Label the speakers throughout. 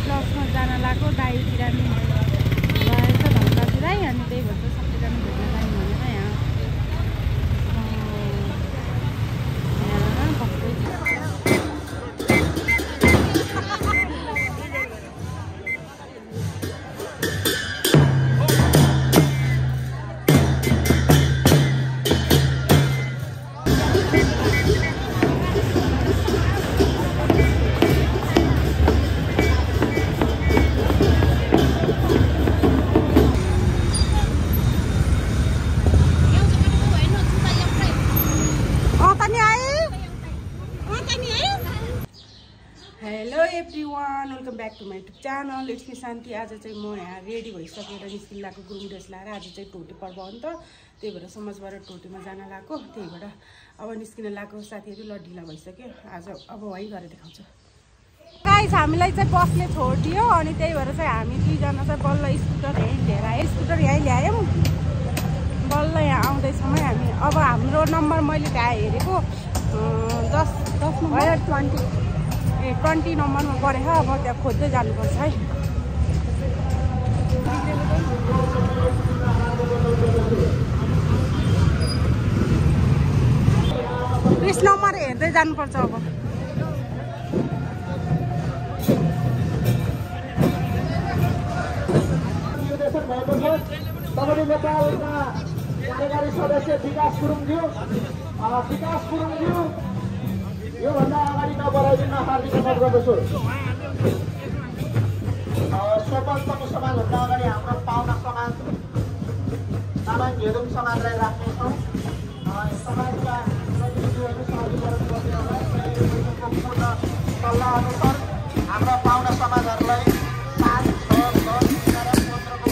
Speaker 1: प्लसमा जान लाग्यो दाई बिरामी रहेछ धनगढीलाई अनि त्यही भएर सबैजना भेट्न जाने भनेर यहाँ बस्दै welcome back to my YouTube channel it's me Shanti. आज चाहिँ म यहाँ रेडी भइसकेर निस्किन लागेको गुरुङ ड्रेस लाएर। आज चाहिँ टोटी पर्व हो नि त, त्यही भएर समाजबाट टोटीमा जान लागेको। त्यही भएर अब निस्किन लागेको साथीहरू ल ढिला भइसक्यो। आज अब वहीँ गरेर देखाउँछु गाइस। हामीलाई चाहिँ बसले छोडिदियो अनि त्यही भएर चाहिँ हामी दुईजना चाहिँ बल्ल स्कुटर यहीँ लिएर आयो। स्कुटर यहीँ ल्यायौँ, बल्ल यहाँ आउँदैछौँ है हामी। अब हाम्रो नम्बर मैले त्यहाँ हेरेको 10 नम्बर 20 नम्बरमा परेको। अब त्यहाँ खोज्दै जानुपर्छ है। 20 नम्बर हेर्दै जानुपर्छ अब।
Speaker 2: कार्यकारी सदस्य विकास गुरुङज्यू योभन्दा अगाडि नबढाइदिन हार्दिक अनुरोध गर्दछु। सरपञ्चको समाजभन्दा अगाडि हाम्रो पाहुना समाज तामाङ घेदुङ समाजलाई राख्नेछौँ। समाजका प्रतिनिधिहरू सहजीकरण गर्नेहरूलाई पूर्ण सल्लाह अनुसार हाम्रा पाहुना समाजहरूलाई 5, 6, 10, 11, 15को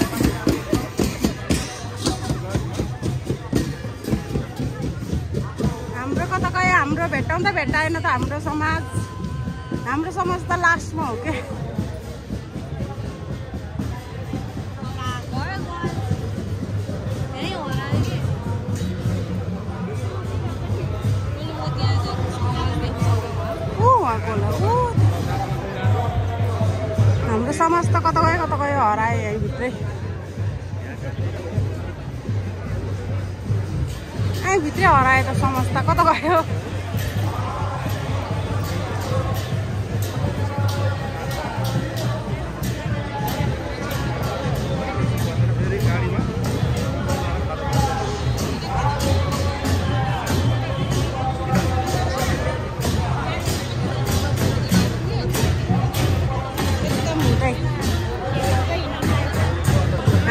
Speaker 1: हाम्रो कता गयो? हाम्रो भेट्टाउँदा भेट्टाएन त हाम्रो समाज त लास्टमा हो के। हाम्रो समाज त कता गयो हरायो यहीँभित्रै। भित्रै हरायो त समाज त कता गयो?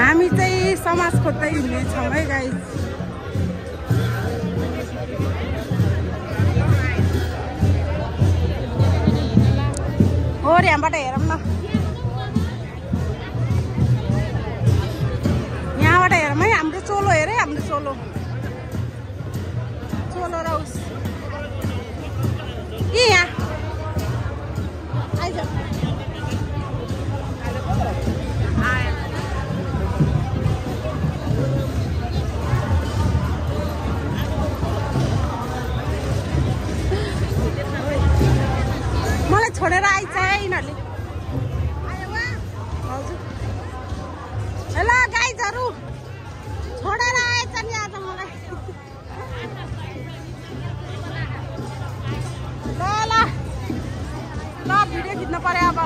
Speaker 1: हामी चाहिँ समाज खोज्दै हिँड्नेछौँ है गाइस। हो यहाँबाट हेरौँ न, यहाँबाट हेरौँ है। हाम्रो चोलो हेरे, हाम्रो चोलो र उस कि यहाँ आइज। मलाई छोडेर आइन्छ है यिनीहरूले। हजुर ल गाइजहरू छोडेर आएछ नि आज मलाई। ल भिडियो खिच्नु पर्यो अब।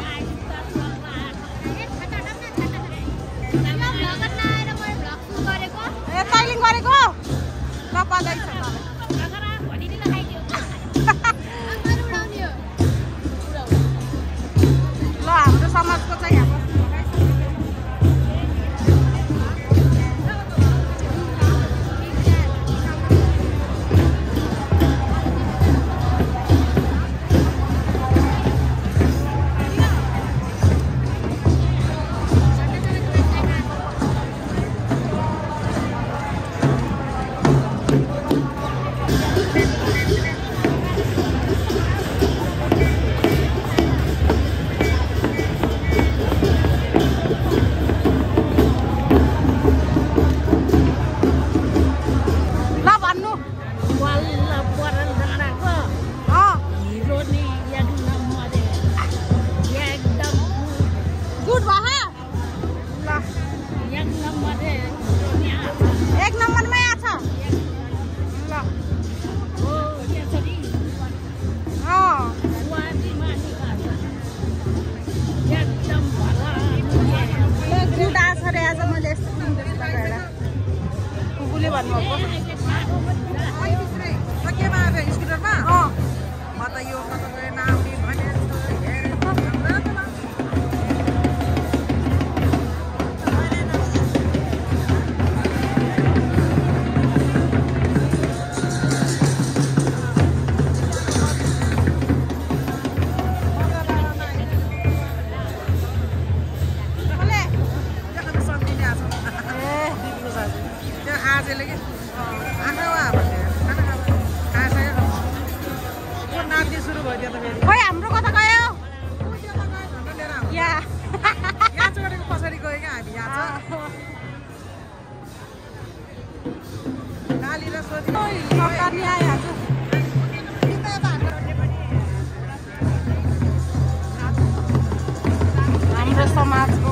Speaker 1: ए तैलिङ गरेको ल बधाई छ। ल हाम्रो समाजको चाहिँ यहाँ जानुभएको
Speaker 3: केमा आएको स्कुटरमा म त यो नाउनी भने
Speaker 1: खोइ हाम्रो कता गयो
Speaker 3: यहाँ चोरेको पछाडि गयो क्या हामी यहाँ गाली र सोधी
Speaker 1: हाम्रो समाजको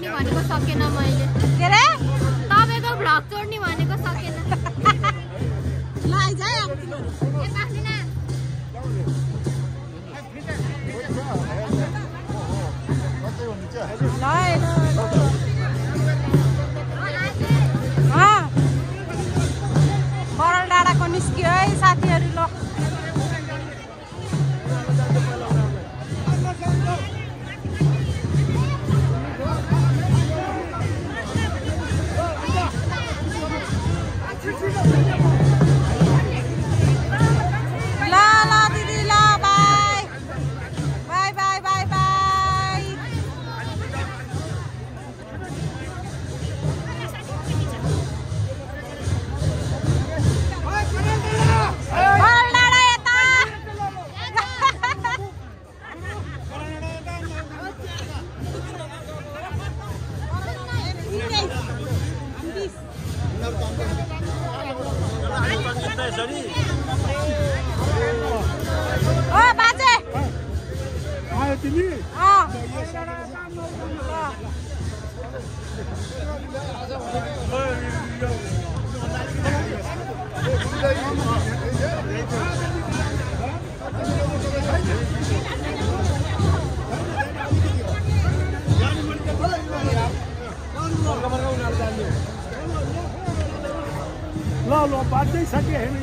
Speaker 4: भनेको सकेन मैले
Speaker 1: के रे
Speaker 4: तपाईको भ्लग चोर्नी भनेको सकेन
Speaker 1: ल आइज है अब बरल डाँडाको निस्कियो है साथीहरू ल बाजे
Speaker 2: आयो तिमी ल ल बाँच्दै सके होइन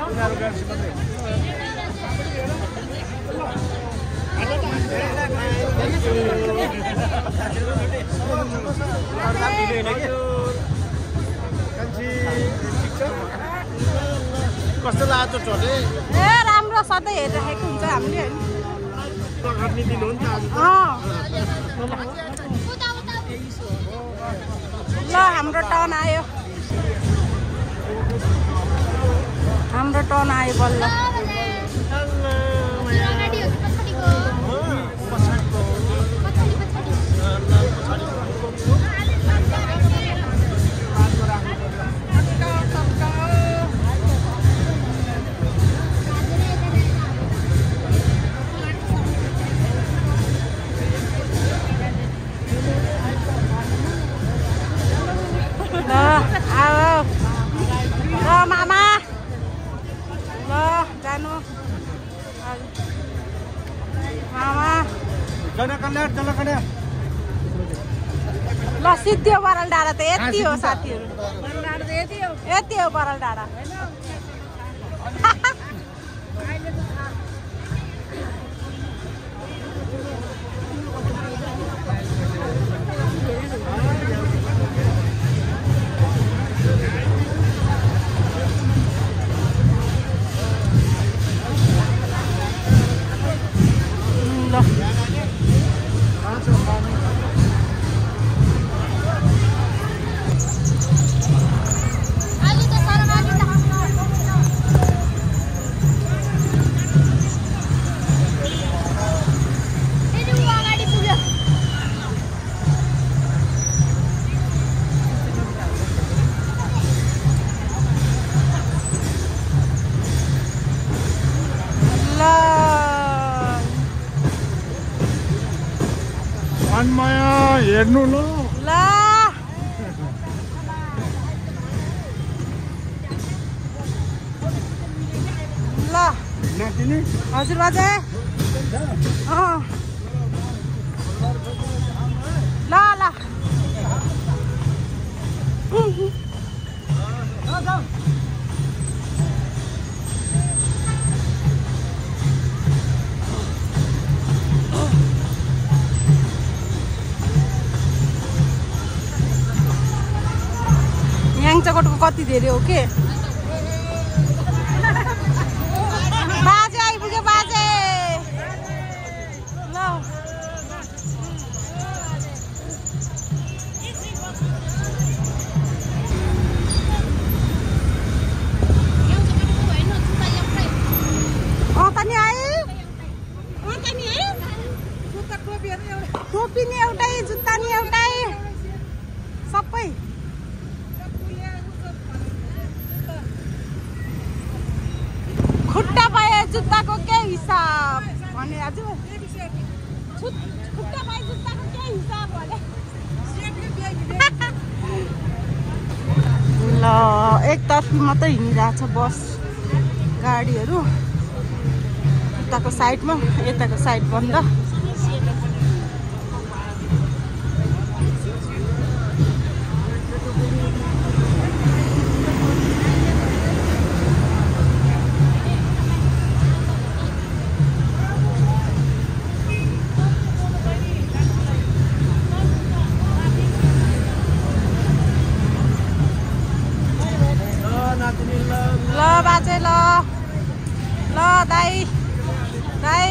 Speaker 2: उनीहरू गाडी मात्रै कस्तो लाग्छ चोटे
Speaker 1: ए राम्रो सधैँ हेरिराखेको हुन्छ हामीले ल हाम्रो टर्न आयो बल्ल मामा ल जानु मामा ल सिद्धियो बरल डाँडा त यति हो साथीहरू यति हो बरल डाँडा
Speaker 2: माया हेर्नु ल नातिनी
Speaker 3: हजुर बाजे ल ल याङचकोटको कति धेरै हो के बाजे आइपुग्यो बाजे ल तनी आए तनी है टोपी नि एउटै जुत्ता नि एउटै सबै खुट्टा पाए जुत्ताको के हिसाब भने आज खुट्टा पाए जुत्ताको के हिसाब भने ल एकतर्फी मात्रै हिँडिरहेछ बस गाडीहरू उताको साइडमा यताको साइड बन्द ल बाजे ल ल दाई दाई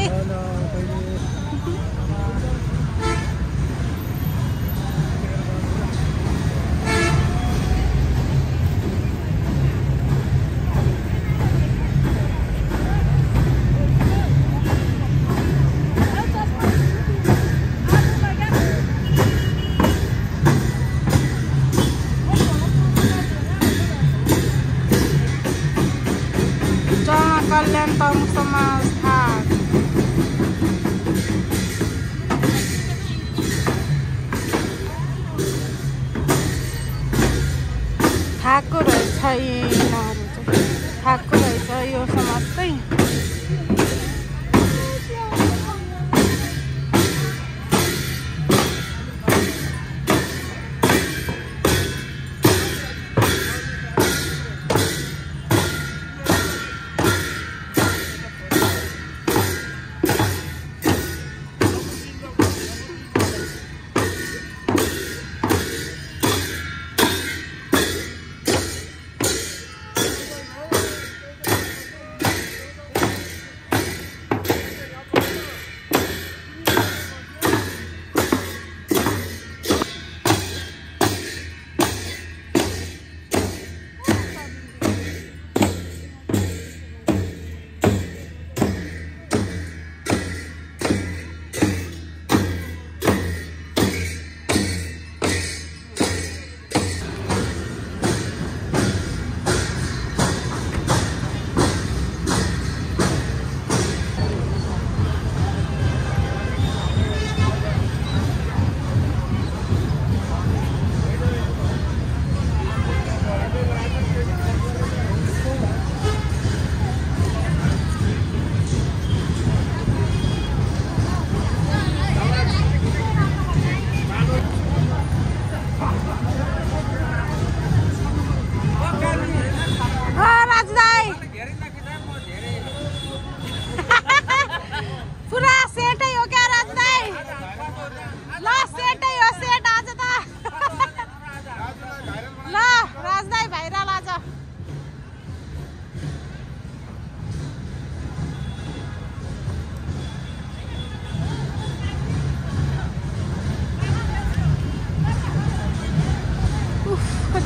Speaker 3: कल्याण तम समाज हाट थाको रहेछ यिनीहरू चाहिँ थाको रहेछ यो समाज चाहिँ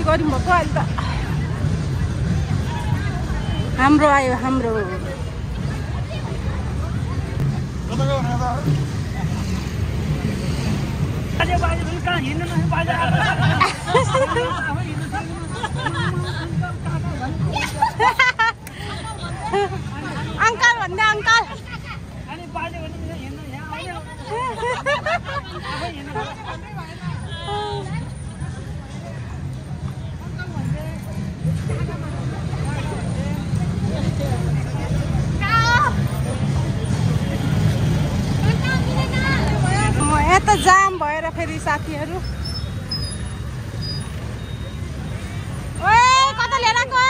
Speaker 3: गरौँ भएको अहिले त हाम्रो आयो हाम्रो अङ्कल भन्दा अङ्कल यता जाम भएर फेरि साथीहरू ओए कता लिएर आएको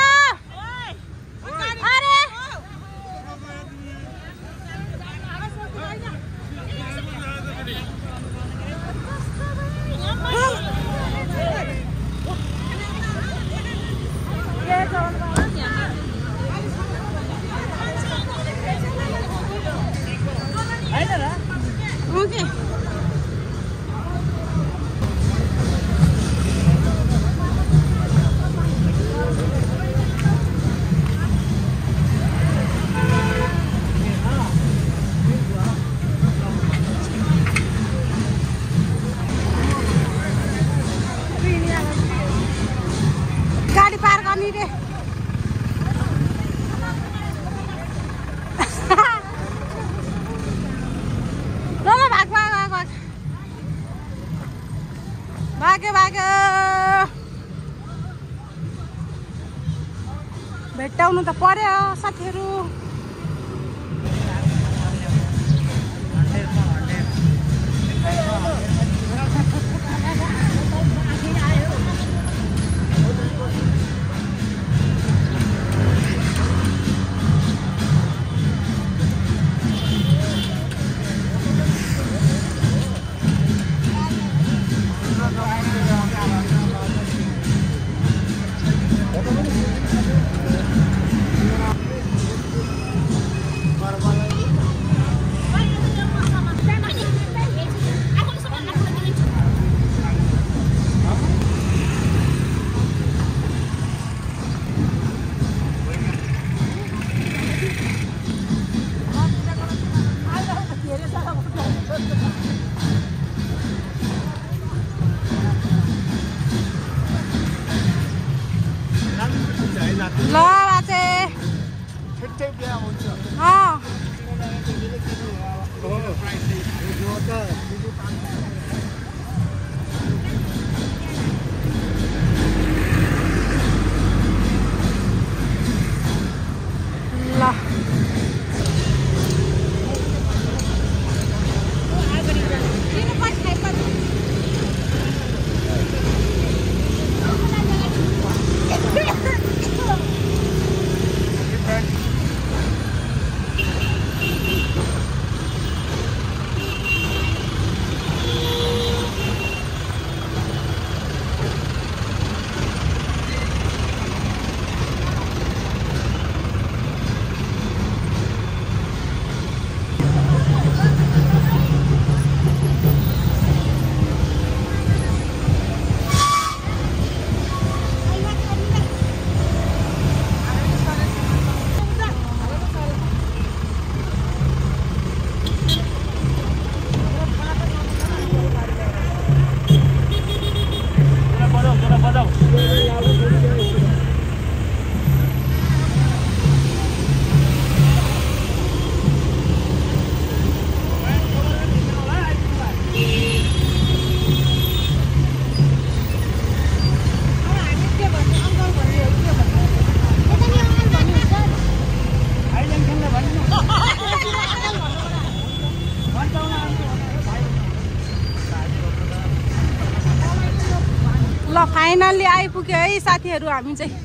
Speaker 3: अरे ओके गाडी पार गर्ने रे भाग्यो भेट्टाउनु त पर्यो साथीहरू ल बाजे
Speaker 2: छिट्टै बिहा हुन्छ
Speaker 3: ल ल फाइनल्ली आइपुग्यो है साथीहरू हामी चाहिँ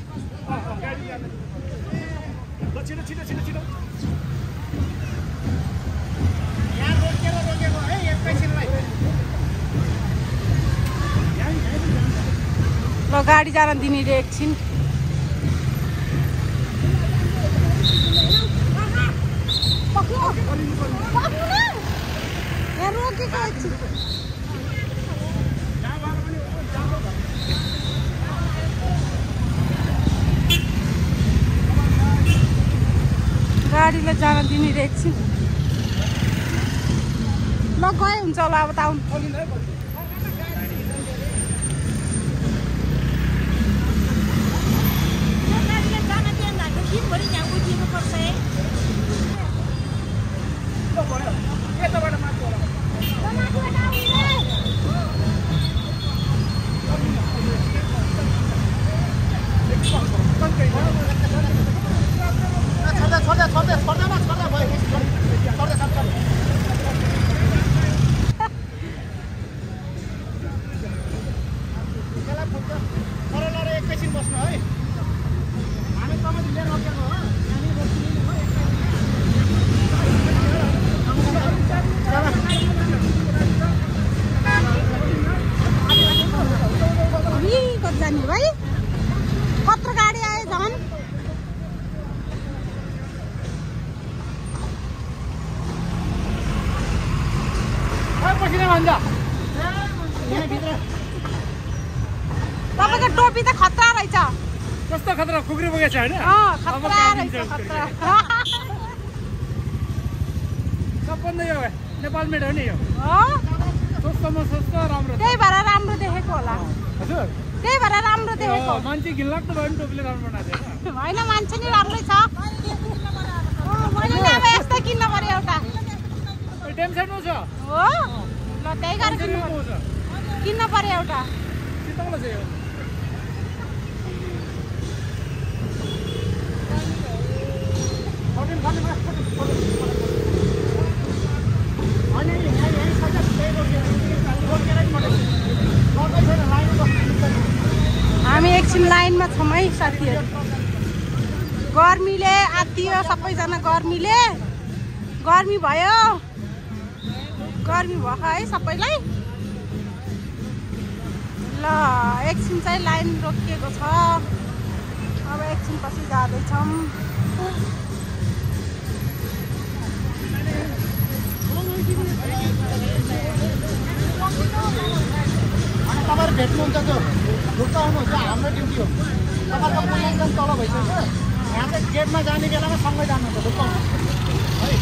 Speaker 3: ल गाडी जान दिने रे एकछिन साथीलाई जान दिने एकछिन ल गए हुन्छ होला अब त आउनु तपाईँको टोपी त खतरा रहेछ
Speaker 5: कस्तो खतरा खुकुरी बगेछ हैन
Speaker 3: खतरा रहेछ खतरा
Speaker 5: सबभन्दा यो नेपाल मेड हो नि यो सस्तोमा सस्तो राम्रो
Speaker 3: त्यही भएर राम्रो देखेको होला
Speaker 5: हजुर
Speaker 3: त्यही भएर राम्रो देखेको
Speaker 5: मान्छे घिनलाग्दो भयो नि टोपीले राम्रो बनाएको छ
Speaker 3: होइन मान्छे नि राम्रै छ मैले नि अब यस्तै किन्न पर्यो एउटा
Speaker 5: टेन्सन छ
Speaker 3: हो ल त्यही गरेर किन्न पर्यो एउटा
Speaker 5: चित्तमा छ यो
Speaker 3: हामी एकछिन लाइनमा छौँ है साथीहरू गर्मीले आत्तियो सबैजना गर्मी भयो गर्मी भयो है सबैलाई ल एकछिन चाहिँ लाइन रोकिएको छ अब एकछिन पछि जाँदैछौँ
Speaker 2: तपाईहरु भेट्नुहुन्छ त्यो ढुक्क आउनुहुन्छ हाम्रो ड्युटी हो तपाईहरुको मूल्याङ्कन तल भइसक्यो यहाँ चाहिँ गेटमा जाने बेलामा सँगै जानुहुन्छ ढुक्क है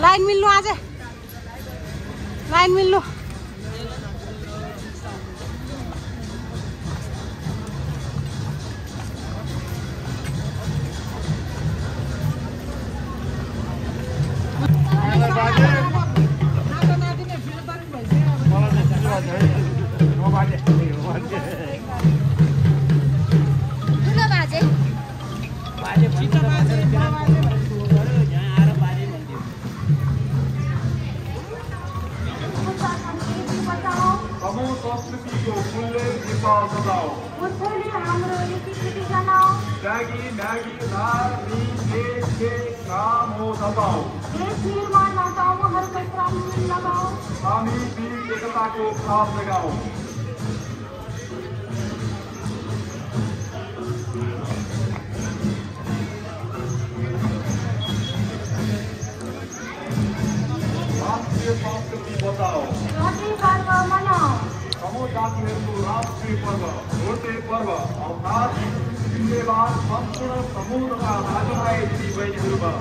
Speaker 3: लाइन मिल्नु आज लाइन मिल्नु
Speaker 6: राष्ट्रीय पर्व भोटे पर्व अवकाश जिम्मेवार सम्पूर्ण समूहका दाजुभाइ दिदीबहिनीहरूमा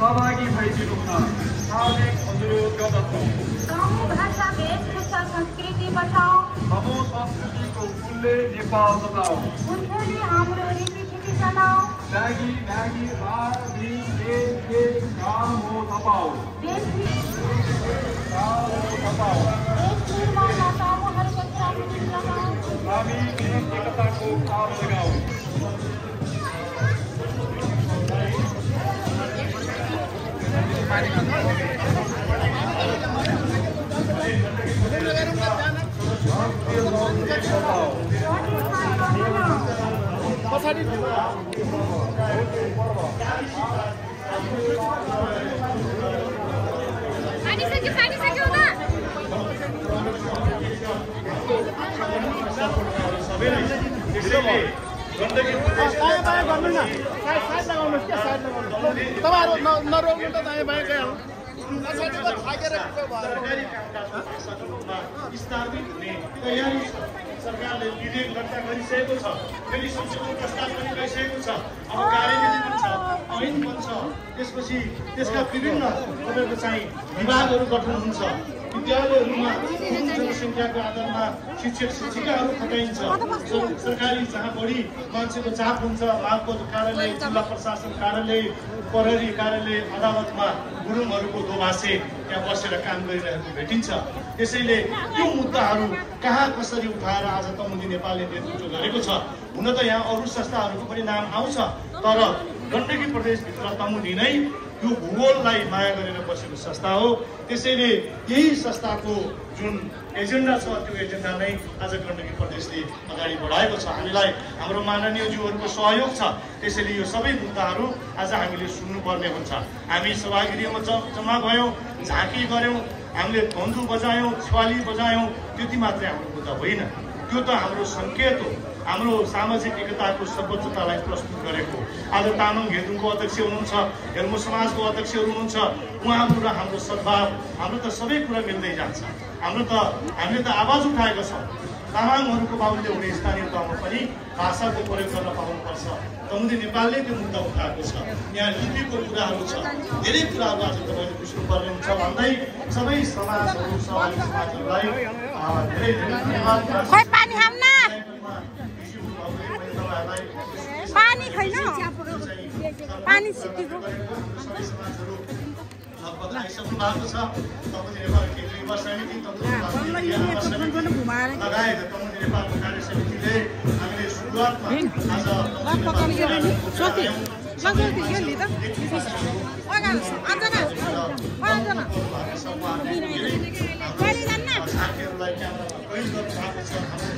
Speaker 6: सहभागी भइदिनु हुन हार्दिक अनुरोध गर्दछौँ।
Speaker 7: गाउँ भाषा भेषभूषा संस्कृति बचाऊ
Speaker 6: नमो संस्कृतिको फुलले नेपाल सजाऊ म्यागी म्यागी रागी के काम हो तपाईँ हामी एकताको काम लगाऊ
Speaker 2: पछाडि
Speaker 4: पानी सक्यो होला
Speaker 2: दायाँ बायाँ गर्नु न साइड लगाउनुहोस् क्या साइड लगाउनुहोस् तपाईँहरू नरोक्नु त दायाँ बायाँ गइहाल्नु पछाडिबाट थाकेर
Speaker 7: स्थापित हुने तयारी सरकारले विधेयक दर्ता गरिसकेको छ फेरि संशोधन प्रस्ताव पनि गइसकेको छ अब कार्यविधि पनि छ ऐन बन्छ त्यसपछि त्यसका विभिन्न तपाईँको चाहिँ विभागहरू गठन हुन्छ विद्यालयहरूमा जनसङ्ख्याको आधारमा शिक्षक शिक्षिकाहरू खटाइन्छ सरकारी जहाँ बढी मान्छेको चाप हुन्छ मालपोत कार्यालय जिल्ला प्रशासन कार्यालय प्रहरी कार्यालय अदालतमा गुरुङहरूको दोभाषे त्यहाँ बसेर काम गरिरहेको भेटिन्छ त्यसैले यो मुद्दाहरू कहाँ कसरी उठाएर आज तमुदी नेपालले नेतृत्व गरेको छ हुन त यहाँ अरू संस्थाहरूको पनि नाम आउँछ तर गण्डकी प्रदेशभित्र तमुदी नै यो भूगोललाई माया गरेर बसेको संस्था हो त्यसैले यही संस्थाको जुन एजेन्डा छ त्यो एजेन्डा नै आज गण्डकी प्रदेशले अगाडि बढाएको छ हामीलाई हाम्रो माननीयज्यूहरूको सहयोग छ त्यसैले यो सबै मुद्दाहरू आज हामीले सुन्नुपर्ने हुन्छ हामी सभागृहमा जम्मा भयौँ झाँकी गऱ्यौँ हामीले धन्धु बजायौँ छ्वाली बजायौँ त्यति मात्रै हाम्रो मुद्दा होइन त्यो त हाम्रो सङ्केत हो हाम्रो सामाजिक एकताको सर्वोच्चतालाई प्रस्तुत गरेको आज तामाङ घेदुङको अध्यक्ष हुनुहुन्छ हेल्मो समाजको अध्यक्षहरू हुनुहुन्छ उहाँहरू र हाम्रो सद्भाव हाम्रो त सबै कुरा मिल्दै जान्छ हामीले त आवाज उठाएको छौँ तामाङहरूको बाहुल्य हुने स्थानीय तहमा पनि भाषाको प्रयोग गर्न पाउनुपर्छ तमुदी नेपालले त्यो मुद्दा उठाएको छ यहाँ लिपिको कुराहरू छ धेरै कुराहरू आज तपाईँले बुझ्नुपर्ने हुन्छ भन्दै सबै समाजहरू सहरी समाजहरूलाई धेरै धेरै धन्यवाद
Speaker 3: पानी छैन पानी सिकेको
Speaker 7: लगभग आइसक्नु भएको छ तमुदी नेपाल केन्द्रीय युवा समिति लगायत तमुदी नेपालको कार्य समितिले हामीले सुरुवातमा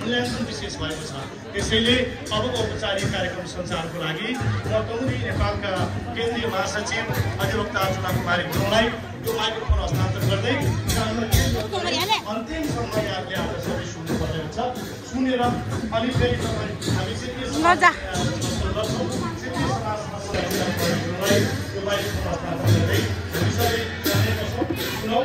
Speaker 7: मूल्याङ्कन विशेष भएको छ त्यसैले अबको औपचारिक कार्यक्रम सञ्चालनको लागि म तमुदी नेपालका केन्द्रीय महासचिव अधिवक्ता अर्चना कुमारी गुरुङलाई यो माइक्रोफोन हस्तान्तरण गर्दै अन्तिम समय यहाँले आज सबै सुन्नुपर्ने हुन्छ सुनेर अनि फेरि हामी चाहिँ यो माइक्रोफोन हस्तान्तरण गर्दै सबै सुनौ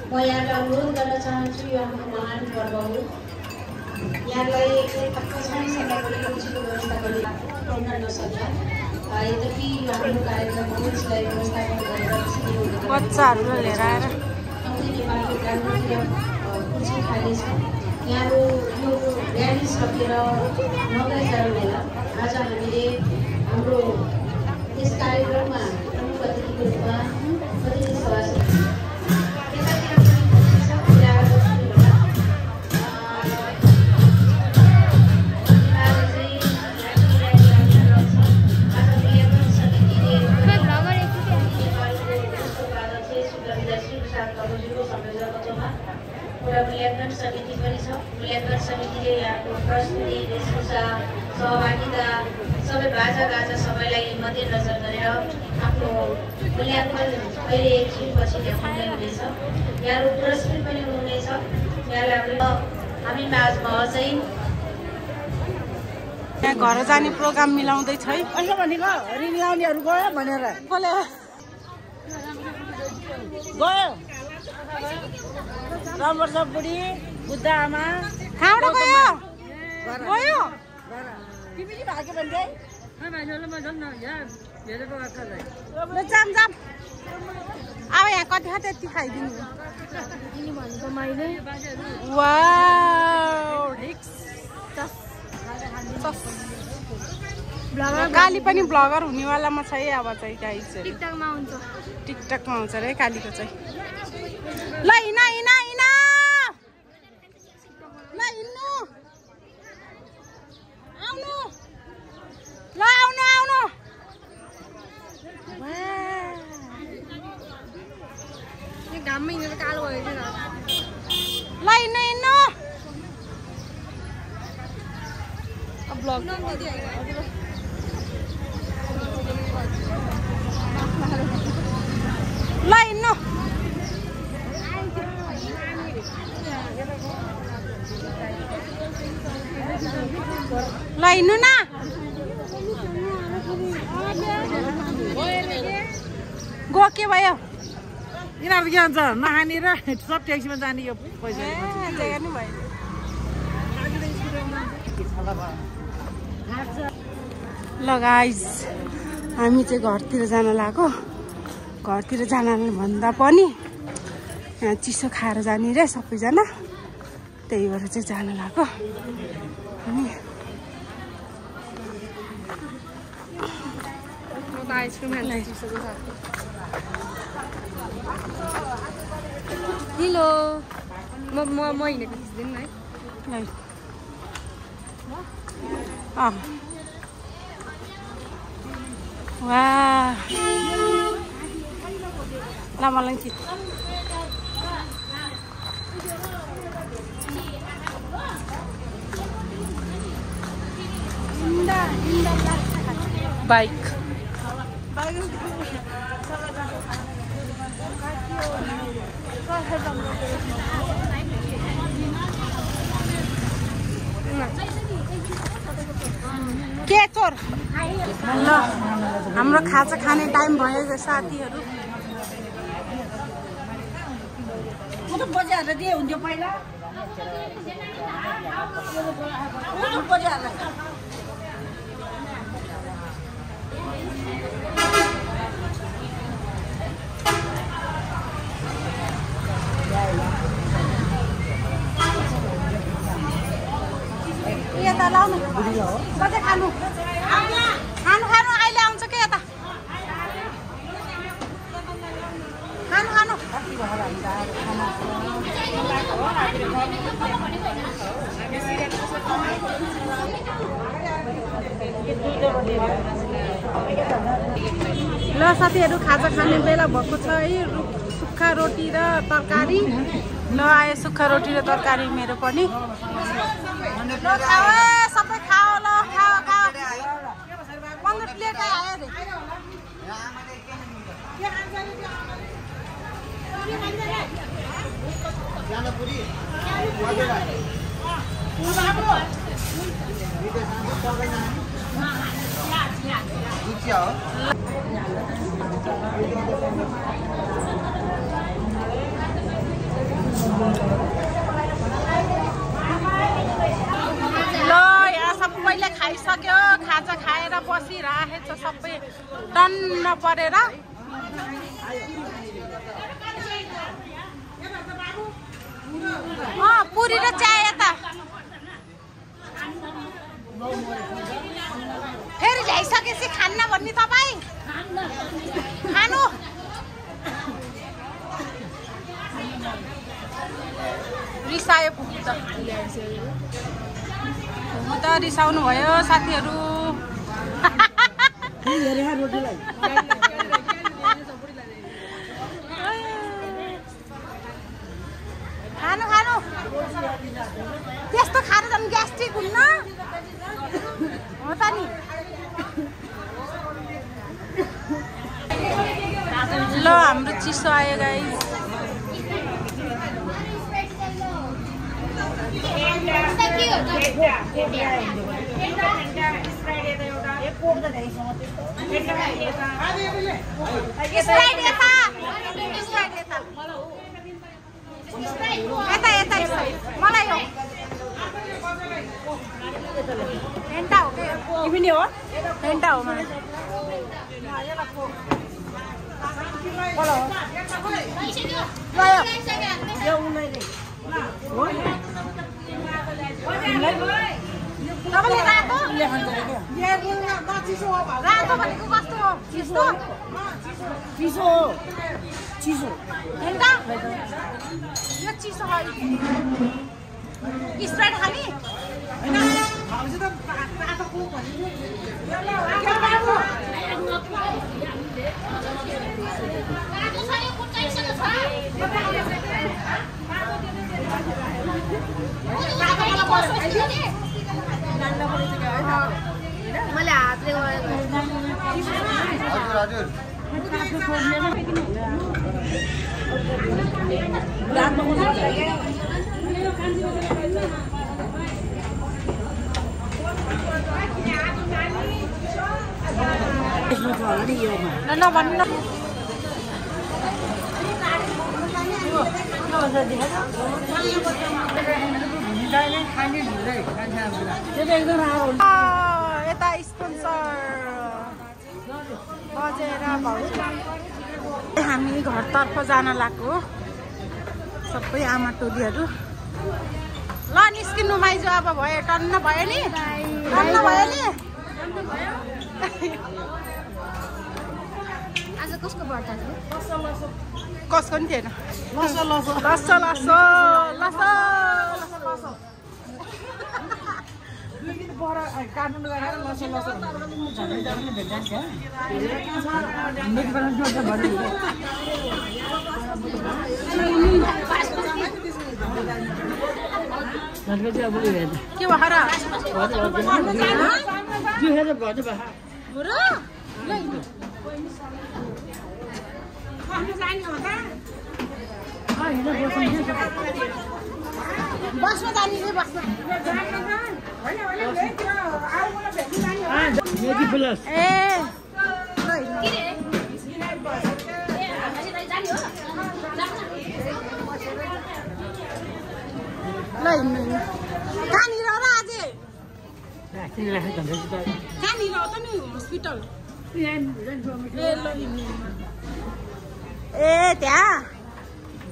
Speaker 8: म यहाँलाई अनुरोध गर्न चाहन्छु यो हाम्रो महान पर्व हो यहाँलाई पछाडिसम्म पनि रुचिको व्यवस्था गर्न नसक्ला यद्यपि हाम्रो कार्यक्रम यसलाई व्यवस्थापन गरेर
Speaker 3: बच्चाहरूलाई लिएर आएर
Speaker 8: नेपालको ग्रामीण कुर्सी खानेछ यहाँको यो र्याली सकेर नगई जानुहुँदैन आज हामीले हाम्रो यस कार्यक्रममा प्रमुख अतिथिको रूपमा अतिथि सभासद बाजागाजा सबैलाई मध्यनजर गरेर आफ्नो मूल्याङ्कन अहिले एकछिनपछि देखाउने हुनेछ। यहाँहरू पुरस्कृत पनि हुनुहुनेछ। यहाँलाई हामी माझमा अझै
Speaker 3: यहाँ घर जाने प्रोग्राम मिलाउँदैछ है।
Speaker 2: यसो भनेको ऋण ल्याउनेहरू गयो भनेर
Speaker 3: कसले
Speaker 2: गयो रम्बर्स बुढी बुद्ध आमा
Speaker 3: कहाँबाट गयो गयो
Speaker 2: तिमी के भाग्यो भने
Speaker 3: जाम जाम अब यहाँ कति खा त्यति खाइदिनु काली पनि ब्लगर हुनेवालामा छ है अब चाहिँ गाइस टिकटकमा आउँछ रे कालीको चाहिँ। ल हिँड हिँड हिँड ल हिँड्नु आउनु ल आउनु आउनु
Speaker 4: घाममा हिँडेर कालो भयो नि
Speaker 3: ल हिँड्नु हिँड्नु ब्लग ल हिँड्नु ल हिँड्नु न गो के भयो
Speaker 2: यिनीहरू के भन्छ नखाने र सब ट्याक्सीमा जाने यो पैसा
Speaker 3: जग्गा नि भयो। ल गाइस हामी चाहिँ घरतिर जान लाग्यो। घरतिर जान भन्दा पनि यहाँ चिसो खाएर जाने रे सबैजना, त्यही भएर चाहिँ जान लाग्यो। अनि
Speaker 4: हिलो म हिँडेको खिच्दैन है।
Speaker 3: वाह ल मलाई खिच बाइक के चोर ल हाम्रो खाजा खाने टाइम भयो साथीहरू।
Speaker 2: म त बजाएर दिए हुन्थ्यो पहिला
Speaker 3: यता लाउनु कतै खानु खानु खानु अहिले आउँछ के यता खानु खानु ल साथीहरू खाजा खाने बेला भएको छ है। सुक्खा रोटी र तरकारी ल आयो सुक्खा रोटी र तरकारी मेरो पनि। ल खाऊ सबै खाऊ ल खाऊ खाऊ 15 प्लेट आयो रे। सबैले खाइसक्यो, खाजा खाएर बसिरहेछ सबै टन्न परेर। पुरी र चिया यता फेरि ल्याइसकेपछि खान्न भन्ने तपाईँ खानु। रिसायो पुग्नु त रिसाउनु भयो साथीहरू। खानु खानु त्यस्तो खाएर झन् ग्यास्ट्रिक हुन्न हो त नि। ल हाम्रो चिसो आयो गाइस। मलाई हो फेन्टा हो के इभिनी हो फेन्टा हो मलाई रातो भनेको कस्तो हो चिसो चिसो चिसो फेन्टा यो चिसो हो स्प्राइट खाने
Speaker 4: मैले हातले
Speaker 3: भन्नु यता स्पोन्सर बजेर हामी घरतर्फ जान लाग्यो सबै आमा टोलीहरू। ल निस्किनु माइजू अब भयो टन्न भयो नि टन्न भयो नि
Speaker 4: आज कसको बर्ता थियो
Speaker 3: कसको नि थिएन लसो लसो लसो लसो लसो लसो के भएर बसमा जाने रे बसमा ए ल कहाँनिर र अझै कहाँनिर हो त नि हस्पिटल ए त्यहाँ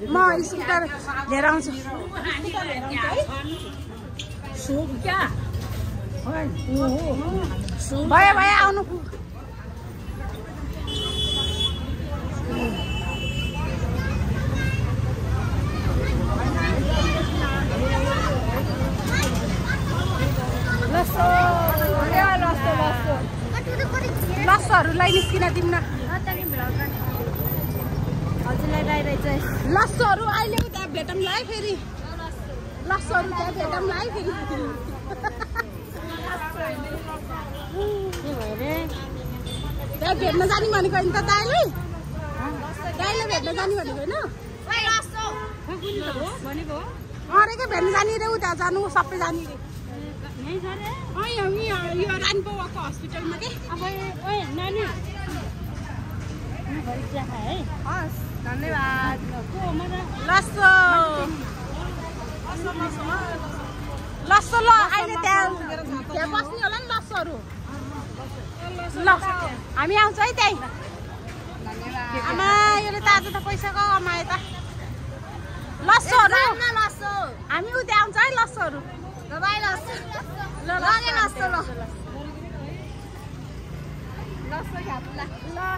Speaker 3: म स्कुटर लिएर आउँछु भयो भयो आउनु लस्सोहरूलाई निस्किन दिन्न लस्सोहरू अहिले त्यहाँ भेटौँला है फेरि लस्सोहरू त्यहाँ भेटौँला है फेरि त्यहाँ भेट्न जाने भनेको होइन त दाइले दाइले भेट्न जाने भनेको होइन अरेकै भेट्न जाने रे उता जानु सबै जाने रे यो रानीबाबुको हस्पिटलमा के अब नानी हस् धन्यवाद लस्सो लस्सो ल अहिले त्यहाँ बस्ने होला नि लस्सोहरू ल हामी आउँछ है त्यहीँ आमा यसले त आज त पैसाको कमाए त लस्सोहरू हामी उता आउँछ है लस्सोहरू ल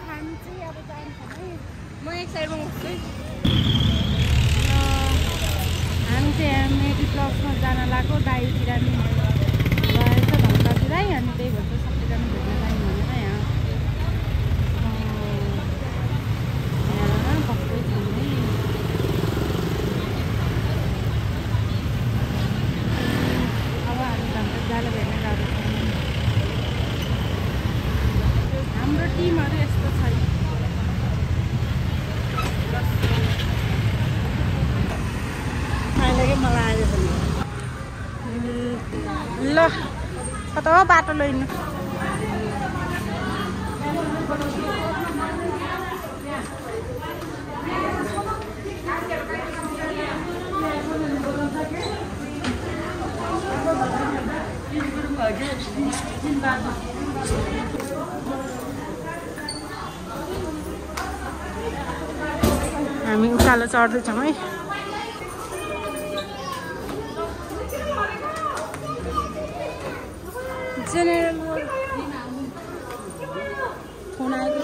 Speaker 3: हामी चाहिँ अब जान्छौँ है
Speaker 4: म एक साइडमा उठ्छु
Speaker 3: हामी चाहिँ मेडिप्लसमा जान लाग्यो दाइ बिरामी भएछ धनबाजुराई अनि त्यही भएर सबैजना भेट्न जाने भनेर यहाँ बस्दै छौँ नि अब हामी धनबाजुराईलाई भेट्न जाँदैछौँ हाम्रो टिमहरू यस्तो छ बाटो लैनु हामी उकालो चढ्दैछौँ है जेनेरल फोन आएको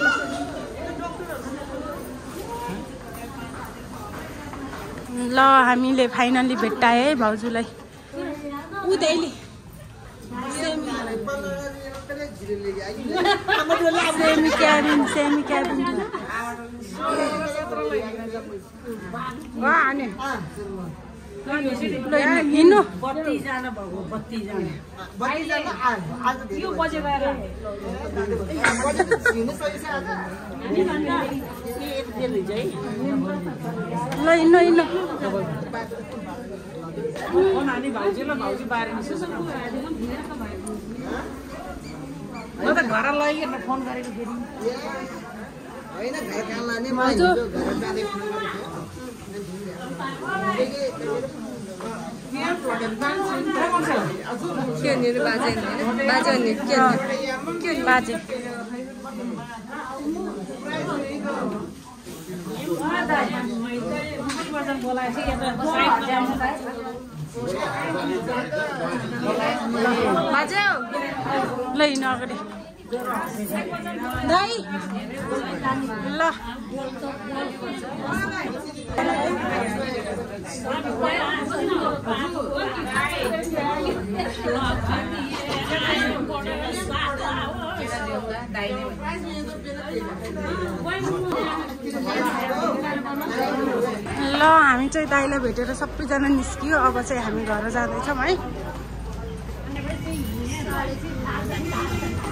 Speaker 3: ल हामीले फाइनली भेट्टाए है भाउजूलाई उदैली सेमी क्याबिन हिँड्नु ल हिँड्नु हिँड्नु
Speaker 2: म त घर लगिकन फोन गरेको फेरि होइन घर कहाँ लाने
Speaker 3: भाउजू बाजे ल हिँड्नु अगाडि दाइ ल ल हामी चाहिँ दाइलाई भेटेर सबैजना निस्कियो अब चाहिँ हामी घर जाँदैछौँ है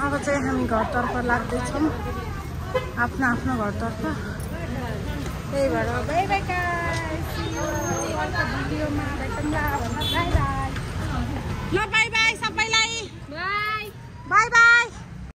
Speaker 3: अब चाहिँ हामी घरतर्फ लाग्दैछौँ आफ्नो आफ्नो घरतर्फ त्यही भएर बाई बाई भिडियोमा भेटौँला बाई बाई ल बाई बाई सबैलाई बाई बाई